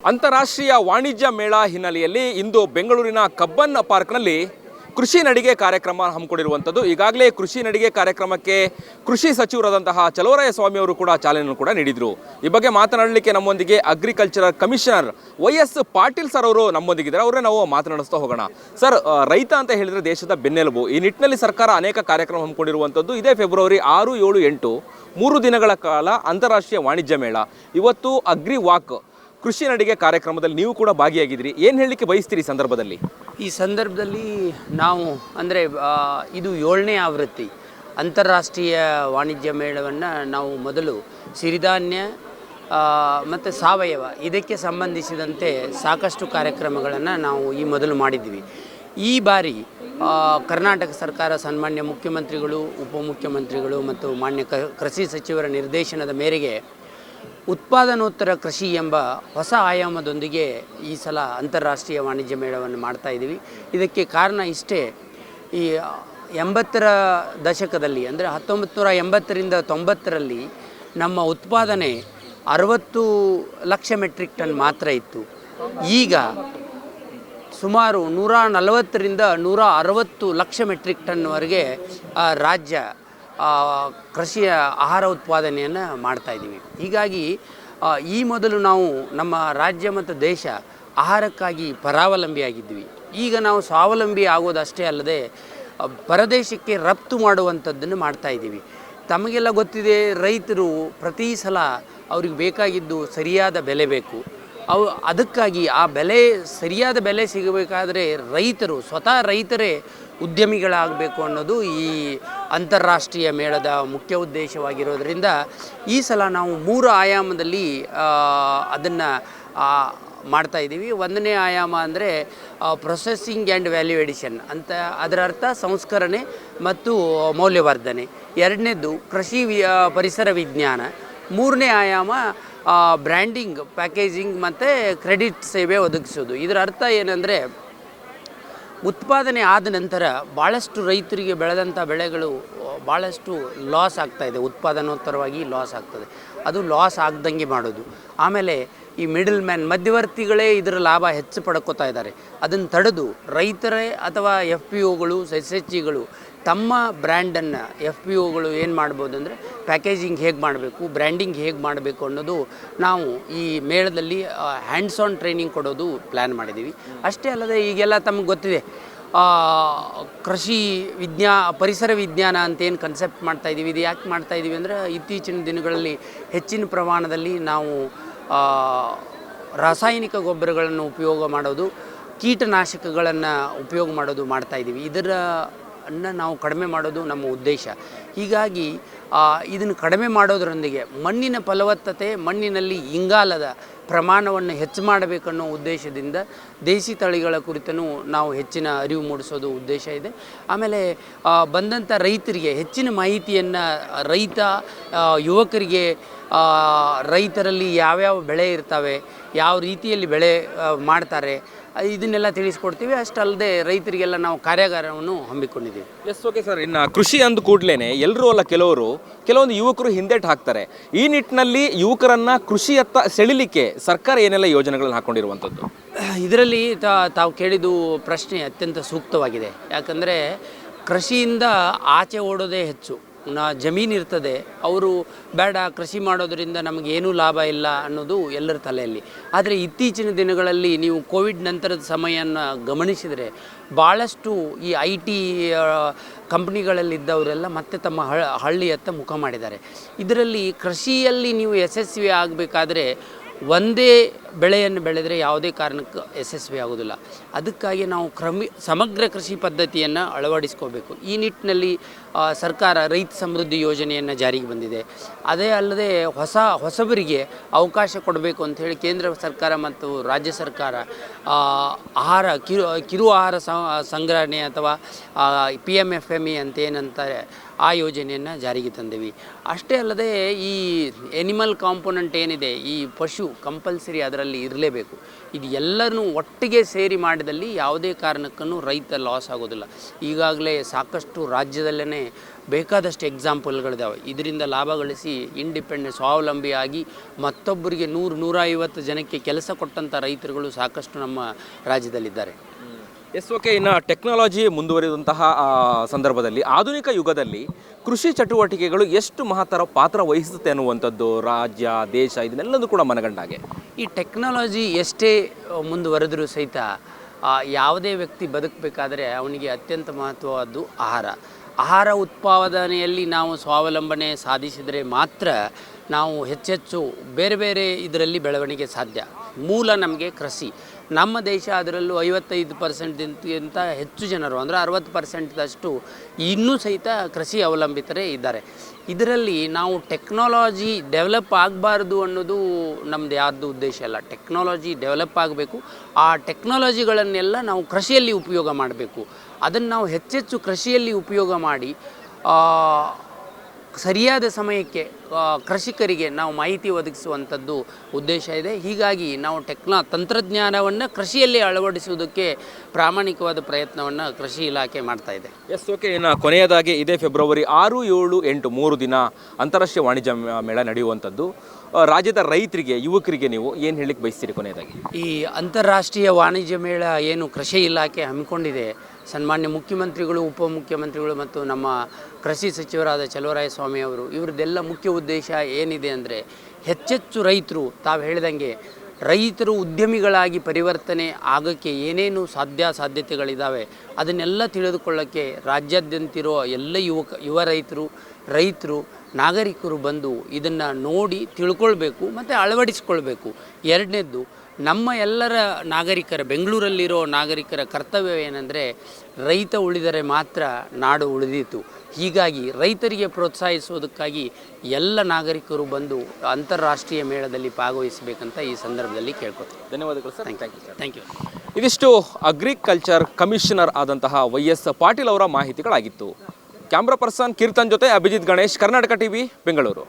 ಅಂತಾರಾಷ್ಟ್ರೀಯ ವಾಣಿಜ್ಯ ಮೇಳ ಹಿನ್ನೆಲೆಯಲ್ಲಿ ಇಂದು ಬೆಂಗಳೂರಿನ ಕಬ್ಬನ್ ಪಾರ್ಕ್ನಲ್ಲಿ ಕೃಷಿ ನಡಿಗೆ ಕಾರ್ಯಕ್ರಮ ಹಮ್ಮಿಕೊಂಡಿರುವಂಥದ್ದು. ಈಗಾಗಲೇ ಕೃಷಿ ನಡಿಗೆ ಕಾರ್ಯಕ್ರಮಕ್ಕೆ ಕೃಷಿ ಸಚಿವರಾದಂತಹ ಚಲುವರಾಯಸ್ವಾಮಿ ಅವರು ಕೂಡ ಚಾಲನೆಯನ್ನು ಕೂಡ ನೀಡಿದರು. ಈ ಬಗ್ಗೆ ಮಾತನಾಡಲಿಕ್ಕೆ ನಮ್ಮೊಂದಿಗೆ agricultural commissioner YS Patil sir ಅವರು ನಮ್ಮೊಂದಿಗಿದ್ದಾರೆ. ಅವರೇ ನಾವು ಮಾತನಾಡಿಸ್ತಾ ಹೋಗೋಣ. ಸರ್, ರೈತ ಅಂತ ಹೇಳಿದರೆ ದೇಶದ ಬೆನ್ನೆಲುಬು. ಈ ನಿಟ್ಟಿನಲ್ಲಿ ಸರ್ಕಾರ ಅನೇಕ ಕಾರ್ಯಕ್ರಮ ಹಮ್ಮಿಕೊಂಡಿರುವಂಥದ್ದು. ಇದೇ ಫೆಬ್ರವರಿ 6, 7, 8 3 ದಿನಗಳ ಕಾಲ ಅಂತಾರಾಷ್ಟ್ರೀಯ ವಾಣಿಜ್ಯ ಮೇಳ. ಇವತ್ತು ಅಗ್ರಿ ವಾಕ್ ಕೃಷಿ ನಡಿಗೆ ಕಾರ್ಯಕ್ರಮದಲ್ಲಿ ನೀವು ಕೂಡ ಭಾಗಿಯಾಗಿದ್ದೀರಿ. ಏನು ಹೇಳಲಿಕ್ಕೆ ಬಯಸ್ತೀರಿ ಸಂದರ್ಭದಲ್ಲಿ? ಈ ಸಂದರ್ಭದಲ್ಲಿ ನಾವು ಅಂದರೆ ಇದು 7ನೇ ಆವೃತ್ತಿ ಅಂತಾರಾಷ್ಟ್ರೀಯ ವಾಣಿಜ್ಯ ಮೇಳವನ್ನು ನಾವು ಮೊದಲು ಸಿರಿಧಾನ್ಯ ಮತ್ತು ಸಾವಯವ ಇದಕ್ಕೆ ಸಂಬಂಧಿಸಿದಂತೆ ಸಾಕಷ್ಟು ಕಾರ್ಯಕ್ರಮಗಳನ್ನು ನಾವು ಈ ಮೊದಲು ಮಾಡಿದ್ದೀವಿ. ಈ ಬಾರಿ ಕರ್ನಾಟಕ ಸರ್ಕಾರ ಸನ್ಮಾನ್ಯ ಮುಖ್ಯಮಂತ್ರಿಗಳು, ಉಪಮುಖ್ಯಮಂತ್ರಿಗಳು ಮತ್ತು ಮಾನ್ಯ ಕೃಷಿ ಸಚಿವರ ನಿರ್ದೇಶನದ ಮೇರೆಗೆ ಉತ್ಪಾದನೋತ್ತರ ಕೃಷಿ ಎಂಬ ಹೊಸ ಆಯಾಮದೊಂದಿಗೆ ಈ ಸಲ ಅಂತಾರಾಷ್ಟ್ರೀಯ ವಾಣಿಜ್ಯ ಮೇಳವನ್ನು ಮಾಡ್ತಾಯಿದ್ದೀವಿ. ಇದಕ್ಕೆ ಕಾರಣ ಇಷ್ಟೇ, ಈ 80ರ ದಶಕದಲ್ಲಿ ಅಂದರೆ 1980ರಿಂದ 90ರಲ್ಲಿ ನಮ್ಮ ಉತ್ಪಾದನೆ 60 ಲಕ್ಷ ಮೆಟ್ರಿಕ್ ಟನ್ ಮಾತ್ರ ಇತ್ತು. ಈಗ ಸುಮಾರು 140ರಿಂದ 160 ಲಕ್ಷ ಮೆಟ್ರಿಕ್ ಟನ್ವರೆಗೆ ರಾಜ್ಯ ಕೃಷಿಯ ಆಹಾರ ಉತ್ಪಾದನೆಯನ್ನು ಮಾಡ್ತಾಯಿದ್ದೀವಿ. ಹೀಗಾಗಿ ಈ ಮೊದಲು ನಾವು ನಮ್ಮ ರಾಜ್ಯ ಮತ್ತು ದೇಶ ಆಹಾರಕ್ಕಾಗಿ ಪರಾವಲಂಬಿಯಾಗಿದ್ವಿ. ಈಗ ನಾವು ಸ್ವಾವಲಂಬಿ ಆಗೋದಷ್ಟೇ ಅಲ್ಲದೆ ಪರದೇಶಕ್ಕೆ ರಫ್ತು ಮಾಡುವಂಥದ್ದನ್ನು ಮಾಡ್ತಾಯಿದ್ದೀವಿ. ತಮಗೆಲ್ಲ ಗೊತ್ತಿದೆ, ರೈತರು ಪ್ರತಿ ಸಲ ಅವ್ರಿಗೆ ಬೇಕಾಗಿದ್ದು ಸರಿಯಾದ ಬೆಲೆ ಬೇಕು. ಅದಕ್ಕಾಗಿ ಆ ಸರಿಯಾದ ಬೆಲೆ ಸಿಗಬೇಕಾದರೆ ಸ್ವತಃ ರೈತರೇ ಉದ್ಯಮಿಗಳಾಗಬೇಕು ಅನ್ನೋದು ಈ ಅಂತಾರಾಷ್ಟ್ರೀಯ ಮೇಳದ ಮುಖ್ಯ ಉದ್ದೇಶವಾಗಿರೋದರಿಂದ ಈ ಸಲ ನಾವು 3 ಆಯಾಮದಲ್ಲಿ ಅದನ್ನು ಮಾಡ್ತಾಯಿದ್ದೀವಿ. 1ನೇ ಆಯಾಮ ಅಂದರೆ ಪ್ರೊಸೆಸಿಂಗ್ ಆ್ಯಂಡ್ ವ್ಯಾಲ್ಯೂ ಎಡಿಷನ್ ಅಂತ, ಅದರ ಅರ್ಥ ಸಂಸ್ಕರಣೆ ಮತ್ತು ಮೌಲ್ಯವರ್ಧನೆ. 2ನೇದು ಕೃಷಿ ಪರಿಸರ ವಿಜ್ಞಾನ. 3ನೇ ಆಯಾಮ ಬ್ರ್ಯಾಂಡಿಂಗ್, ಪ್ಯಾಕೇಜಿಂಗ್ ಮತ್ತು ಕ್ರೆಡಿಟ್ ಸೇವೆ ಒದಗಿಸೋದು. ಇದರ ಅರ್ಥ ಏನಂದರೆ, ಉತ್ಪಾದನೆ ಆದ ನಂತರ ಭಾಳಷ್ಟು ರೈತರಿಗೆ ಬೆಳೆದಂಥ ಬೆಳೆಗಳು ಭಾಳಷ್ಟು ಲಾಸ್ ಆಗ್ತಾಯಿದೆ, ಉತ್ಪಾದನೋತ್ತರವಾಗಿ ಲಾಸ್ ಆಗ್ತದೆ. ಅದು ಲಾಸ್ ಆಗ್ದಂಗೆ ಮಾಡೋದು. ಆಮೇಲೆ ಈ ಮಿಡಲ್ ಮ್ಯಾನ್, ಮಧ್ಯವರ್ತಿಗಳೇ ಇದರ ಲಾಭ ಹೆಚ್ಚು ಪಡ್ಕೋತಾ ಇದ್ದಾರೆ. ಅದನ್ನು ತಡೆದು ರೈತರೇ ಅಥವಾ FPOಗಳು, SHGಗಳು ತಮ್ಮ ಬ್ರ್ಯಾಂಡನ್ನು FPOಗಳು ಏನು ಮಾಡ್ಬೋದು ಅಂದರೆ ಪ್ಯಾಕೇಜಿಂಗ್ ಹೇಗೆ ಮಾಡಬೇಕು, ಬ್ರ್ಯಾಂಡಿಂಗ್ ಹೇಗೆ ಮಾಡಬೇಕು ಅನ್ನೋದು ನಾವು ಈ ಮೇಳದಲ್ಲಿ ಹ್ಯಾಂಡ್ಸ್ ಆನ್ ಟ್ರೈನಿಂಗ್ ಕೊಡೋದು ಪ್ಲ್ಯಾನ್ ಮಾಡಿದ್ದೀವಿ. ಅಷ್ಟೇ ಅಲ್ಲದೆ ಈಗೆಲ್ಲ ತಮಗೆ ಗೊತ್ತಿದೆ, ಪರಿಸರ ವಿಜ್ಞಾನ ಅಂತೇನು ಕನ್ಸೆಪ್ಟ್ ಮಾಡ್ತಾಯಿದ್ದೀವಿ. ಇದು ಯಾಕೆ ಮಾಡ್ತಾಯಿದ್ದೀವಿ ಅಂದರೆ, ಇತ್ತೀಚಿನ ದಿನಗಳಲ್ಲಿ ಹೆಚ್ಚಿನ ಪ್ರಮಾಣದಲ್ಲಿ ನಾವು ರಾಸಾಯನಿಕ ಗೊಬ್ಬರಗಳನ್ನು ಉಪಯೋಗ ಮಾಡೋದು, ಕೀಟನಾಶಕಗಳನ್ನು ಉಪಯೋಗ ಮಾಡೋದು ಮಾಡ್ತಾಯಿದ್ದೀವಿ. ಇದನ್ನು ನಾವು ಕಡಿಮೆ ಮಾಡೋದು ನಮ್ಮ ಉದ್ದೇಶ. ಹೀಗಾಗಿ ಇದನ್ನು ಕಡಿಮೆ ಮಾಡೋದರೊಂದಿಗೆ ಮಣ್ಣಿನ ಫಲವತ್ತತೆ, ಮಣ್ಣಿನಲ್ಲಿ ಇಂಗಾಲದ ಪ್ರಮಾಣವನ್ನು ಹೆಚ್ಚು ಮಾಡಬೇಕನ್ನೋ ಉದ್ದೇಶದಿಂದ ದೇಸಿ ತಳಿಗಳ ಕುರಿತೂ ನಾವು ಹೆಚ್ಚಿನ ಅರಿವು ಮೂಡಿಸೋದು ಉದ್ದೇಶ ಇದೆ. ಆಮೇಲೆ ಬಂದಂಥ ರೈತರಿಗೆ ಹೆಚ್ಚಿನ ಮಾಹಿತಿಯನ್ನು, ಯುವಕರಿಗೆ ರೈತರಲ್ಲಿ ಯಾವ್ಯಾವ ಬೆಳೆ ಇರ್ತವೆ, ಯಾವ ರೀತಿಯಲ್ಲಿ ಬೆಳೆ ಮಾಡ್ತಾರೆ, ಇದನ್ನೆಲ್ಲ ತಿಳಿಸ್ಕೊಡ್ತೀವಿ. ಅಷ್ಟಲ್ಲದೆ ರೈತರಿಗೆಲ್ಲ ನಾವು ಕಾರ್ಯಾಗಾರವನ್ನು ಹಮ್ಮಿಕೊಂಡಿದ್ದೀವಿ. Okay sir. ಇನ್ನು ಕೃಷಿ ಅಂದ ಕೂಡಲೇ ಎಲ್ಲರೂ ಅಲ್ಲ, ಕೆಲವೊಂದು ಯುವಕರು ಹಿಂದೇಟು ಹಾಕ್ತಾರೆ. ಈ ನಿಟ್ಟಿನಲ್ಲಿ ಯುವಕರನ್ನು ಕೃಷಿಯತ್ತ ಸೆಳಿಲಿಕ್ಕೆ ಸರ್ಕಾರ ಏನೆಲ್ಲ ಯೋಜನೆಗಳನ್ನು ಹಾಕ್ಕೊಂಡಿರುವಂಥದ್ದು? ಇದರಲ್ಲಿ ತಾವು ಕೇಳಿದ್ದು ಪ್ರಶ್ನೆ ಅತ್ಯಂತ ಸೂಕ್ತವಾಗಿದೆ. ಯಾಕಂದರೆ ಕೃಷಿಯಿಂದ ಆಚೆ ಓಡೋದೇ ಹೆಚ್ಚು. ಜಮೀನು ಇರ್ತದೆ, ಅವರು ಬೇಡ ಕೃಷಿ ಮಾಡೋದರಿಂದ ನಮಗೇನೂ ಲಾಭ ಇಲ್ಲ ಅನ್ನೋದು ಎಲ್ಲರ ತಲೆಯಲ್ಲಿ. ಆದರೆ ಇತ್ತೀಚಿನ ದಿನಗಳಲ್ಲಿ ನೀವು ಕೋವಿಡ್ ನಂತರದ ಸಮಯವನ್ನು ಗಮನಿಸಿದರೆ ಭಾಳಷ್ಟು ಈ IT ಕಂಪ್ನಿಗಳಲ್ಲಿದ್ದವರೆಲ್ಲ ಮತ್ತೆ ತಮ್ಮ ಹಳ್ಳಿಯತ್ತ ಮುಖ ಮಾಡಿದ್ದಾರೆ. ಇದರಲ್ಲಿ ಕೃಷಿಯಲ್ಲಿ ನೀವು ಯಶಸ್ವಿ ಆಗಬೇಕಾದ್ರೆ ಒಂದೇ ಬೆಳೆಯನ್ನು ಬೆಳೆದರೆ ಯಾವುದೇ ಕಾರಣಕ್ಕೂ ಯಶಸ್ವಿ ಆಗೋದಿಲ್ಲ. ಅದಕ್ಕಾಗಿ ನಾವು ಸಮಗ್ರ ಕೃಷಿ ಪದ್ಧತಿಯನ್ನು ಅಳವಡಿಸ್ಕೋಬೇಕು. ಈ ನಿಟ್ಟಿನಲ್ಲಿ ಸರ್ಕಾರ ರೈತ ಸಮೃದ್ಧಿ ಯೋಜನೆಯನ್ನು ಜಾರಿಗೆ ಬಂದಿದೆ. ಅದೇ ಅಲ್ಲದೆ ಹೊಸಬರಿಗೆ ಅವಕಾಶ ಕೊಡಬೇಕು ಅಂಥೇಳಿ ಕೇಂದ್ರ ಸರ್ಕಾರ ಮತ್ತು ರಾಜ್ಯ ಸರ್ಕಾರ ಕಿರು ಆಹಾರ ಸಂಗ್ರಹಣೆ ಅಥವಾ PMFME ಅಂತೇನಂತಾರೆ ಆ ಯೋಜನೆಯನ್ನು ಜಾರಿಗೆ ತಂದೆವು. ಅಷ್ಟೇ ಅಲ್ಲದೆ ಈ ಎನಿಮಲ್ ಕಾಂಪೋನೆಂಟ್ ಏನಿದೆ, ಈ ಪಶು ಕಂಪಲ್ಸರಿ ಅದರ ಅದರಲ್ಲಿ ಇರಲೇಬೇಕು. ಇದು ಎಲ್ಲನೂ ಒಟ್ಟಿಗೆ ಸೇರಿ ಮಾಡಿದಲ್ಲಿ ಯಾವುದೇ ಕಾರಣಕ್ಕೂ ರೈತ ಲಾಸ್ ಆಗೋದಿಲ್ಲ. ಈಗಾಗಲೇ ಸಾಕಷ್ಟು ರಾಜ್ಯದಲ್ಲೇ ಬೇಕಾದಷ್ಟು ಎಕ್ಸಾಂಪಲ್ಗಳಿದ್ದಾವೆ. ಇದರಿಂದ ಲಾಭ ಗಳಿಸಿ ಸ್ವಾವಲಂಬಿಯಾಗಿ ಮತ್ತೊಬ್ಬರಿಗೆ 100-150 ಜನಕ್ಕೆ ಕೆಲಸ ಕೊಟ್ಟಂಥ ರೈತರುಗಳು ಸಾಕಷ್ಟು ನಮ್ಮ ರಾಜ್ಯದಲ್ಲಿದ್ದಾರೆ. ಓಕೆ. ಇನ್ನು ಟೆಕ್ನಾಲಜಿ ಮುಂದುವರಿದಂತಹ ಸಂದರ್ಭದಲ್ಲಿ ಆಧುನಿಕ ಯುಗದಲ್ಲಿ ಕೃಷಿ ಚಟುವಟಿಕೆಗಳು ಎಷ್ಟು ಮಹತ್ತರ ಪಾತ್ರ ವಹಿಸುತ್ತೆ ಅನ್ನುವಂಥದ್ದು ರಾಜ್ಯ ದೇಶ ಇದನ್ನೆಲ್ಲದೂ ಕೂಡ ಮನಗಂಡಾಗೆ ಈ ಟೆಕ್ನಾಲಜಿ ಎಷ್ಟೇ ಮುಂದುವರೆದರೂ ಸಹಿತ ಯಾವುದೇ ವ್ಯಕ್ತಿ ಬದುಕಬೇಕಾದರೆ ಅವನಿಗೆ ಅತ್ಯಂತ ಮಹತ್ವವಾದ್ದು ಆಹಾರ ಉತ್ಪಾದನೆಯಲ್ಲಿ ನಾವು ಸ್ವಾವಲಂಬನೆ ಸಾಧಿಸಿದರೆ ಮಾತ್ರ ನಾವು ಹೆಚ್ಚೆಚ್ಚು ಬೇರೆ ಬೇರೆ ಇದರಲ್ಲಿ ಬೆಳವಣಿಗೆ ಸಾಧ್ಯ. ಮೂಲ ನಮಗೆ ಕೃಷಿ. ನಮ್ಮ ದೇಶ ಅದರಲ್ಲೂ 55%ಗಿಂತ ಹೆಚ್ಚು ಜನರು ಅಂದರೆ 60%ದಷ್ಟು ಇನ್ನೂ ಸಹಿತ ಕೃಷಿ ಅವಲಂಬಿತರೇ ಇದ್ದಾರೆ. ಇದರಲ್ಲಿ ನಾವು ಟೆಕ್ನಾಲಜಿ ಡೆವಲಪ್ ಆಗಬಾರ್ದು ಅನ್ನೋದು ನಮ್ಮದು ಯಾರ್ದು ಉದ್ದೇಶ ಅಲ್ಲ. ಟೆಕ್ನಾಲಜಿ ಡೆವಲಪ್ ಆಗಬೇಕು. ಆ ಟೆಕ್ನಾಲಜಿಗಳನ್ನೆಲ್ಲ ನಾವು ಕೃಷಿಯಲ್ಲಿ ಉಪಯೋಗ ಮಾಡಬೇಕು. ಅದನ್ನು ನಾವು ಹೆಚ್ಚೆಚ್ಚು ಕೃಷಿಯಲ್ಲಿ ಉಪಯೋಗ ಮಾಡಿ ಸರಿಯಾದ ಸಮಯಕ್ಕೆ ಕೃಷಿಕರಿಗೆ ನಾವು ಮಾಹಿತಿ ಒದಗಿಸುವಂಥದ್ದು ಉದ್ದೇಶ ಇದೆ. ಹೀಗಾಗಿ ನಾವು ತಂತ್ರಜ್ಞಾನವನ್ನು ಕೃಷಿಯಲ್ಲಿ ಅಳವಡಿಸುವುದಕ್ಕೆ ಪ್ರಾಮಾಣಿಕವಾದ ಪ್ರಯತ್ನವನ್ನು ಕೃಷಿ ಇಲಾಖೆ ಮಾಡ್ತಾ ಇದೆ. ಓಕೆ. ಇನ್ನು ಕೊನೆಯದಾಗಿ ಇದೇ ಫೆಬ್ರವರಿ 6, 7, 8 3 ದಿನ ಅಂತಾರಾಷ್ಟ್ರೀಯ ವಾಣಿಜ್ಯ ಮೇಳ ನಡೆಯುವಂಥದ್ದು. ರಾಜ್ಯದ ರೈತರಿಗೆ ಯುವಕರಿಗೆ ನೀವು ಏನು ಹೇಳಲಿಕ್ಕೆ ಬಯಸ್ತೀರಿ ಕೊನೆಯದಾಗಿ? ಈ ಅಂತಾರಾಷ್ಟ್ರೀಯ ವಾಣಿಜ್ಯ ಮೇಳ ಏನು ಕೃಷಿ ಇಲಾಖೆ ಹಮ್ಮಿಕೊಂಡಿದೆ, ಸನ್ಮಾನ್ಯ ಮುಖ್ಯಮಂತ್ರಿಗಳು, ಉಪಮುಖ್ಯಮಂತ್ರಿಗಳು ಮತ್ತು ನಮ್ಮ ಕೃಷಿ ಸಚಿವರಾದ ಚಲುವರಾಯಸ್ವಾಮಿ ಅವರು ಇವರದ್ದೆಲ್ಲ ಮುಖ್ಯ ಉದ್ದೇಶ ಏನಿದೆ ಅಂದರೆ ಹೆಚ್ಚೆಚ್ಚು ರೈತರು ತಾವು ಹೇಳಿದಂಗೆ ರೈತರು ಉದ್ಯಮಿಗಳಾಗಿ ಪರಿವರ್ತನೆ ಆಗೋಕ್ಕೆ ಏನೇನು ಸಾಧ್ಯತೆಗಳಿದ್ದಾವೆ ಅದನ್ನೆಲ್ಲ ತಿಳಿದುಕೊಳ್ಳೋಕ್ಕೆ ರಾಜ್ಯಾದ್ಯಂತಿರೋ ಎಲ್ಲ ಯುವ ರೈತರು ನಾಗರಿಕರು ಬಂದು ಇದನ್ನು ನೋಡಿ ತಿಳ್ಕೊಳ್ಬೇಕು ಮತ್ತು ಅಳವಡಿಸ್ಕೊಳ್ಬೇಕು. ಎರಡನೇದ್ದು ನಮ್ಮ ಎಲ್ಲರ ನಾಗರಿಕರ ಬೆಂಗಳೂರಲ್ಲಿರೋ ನಾಗರಿಕರ ಕರ್ತವ್ಯ ಏನಂದರೆ ರೈತ ಉಳಿದರೆ ಮಾತ್ರ ನಾಡು ಉಳಿದೀತು. ಹೀಗಾಗಿ ರೈತರಿಗೆ ಪ್ರೋತ್ಸಾಹಿಸುವುದಕ್ಕಾಗಿ ಎಲ್ಲ ನಾಗರಿಕರು ಬಂದು ಅಂತಾರಾಷ್ಟ್ರೀಯ ಮೇಳದಲ್ಲಿ ಭಾಗವಹಿಸಬೇಕಂತ ಈ ಸಂದರ್ಭದಲ್ಲಿ ಕೇಳ್ಕೊತೀನಿ. ಧನ್ಯವಾದಗಳು ಸರ್. Thank you. ಇದಿಷ್ಟು ಅಗ್ರಿಕಲ್ಚರ್ ಕಮಿಷನರ್ ಆದಂತಹ YS ಪಾಟೀಲ್ ಅವರ ಮಾಹಿತಿಗಳಾಗಿತ್ತು. ಕ್ಯಾಮ್ರಾ ಪರ್ಸನ್ ಕೀರ್ತನ್ ಜೊತೆ ಅಭಿಜಿತ್ ಗಣೇಶ್, ಕರ್ನಾಟಕ ಟಿವಿ, ಬೆಂಗಳೂರು.